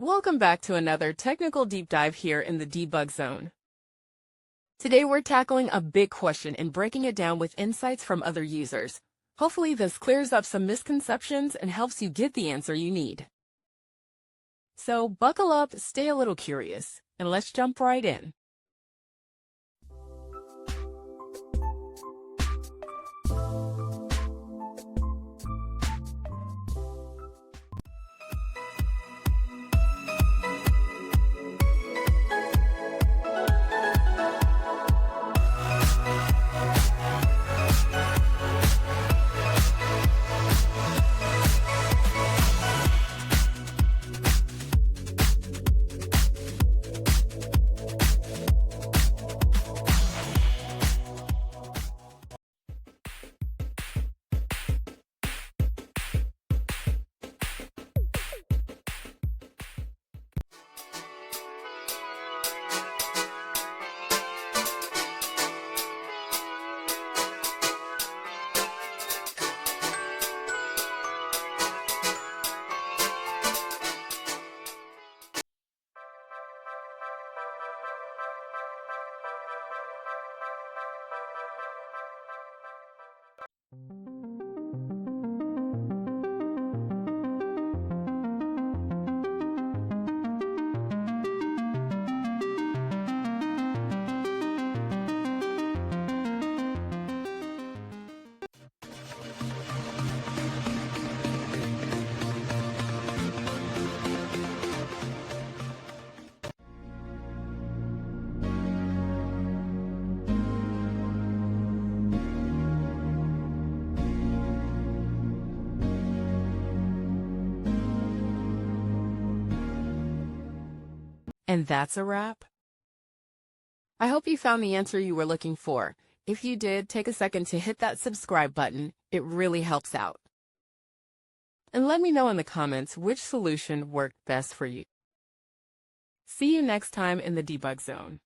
Welcome back to another technical deep dive here in the debug zone. Today we're tackling a big question and breaking it down with insights from other users. Hopefully this clears up some misconceptions and helps you get the answer you need. So buckle up, stay a little curious, and let's jump right in. And that's a wrap. I hope you found the answer you were looking for. If you did, take a second to hit that subscribe button. It really helps out. And let me know in the comments which solution worked best for you. See you next time in the debug zone.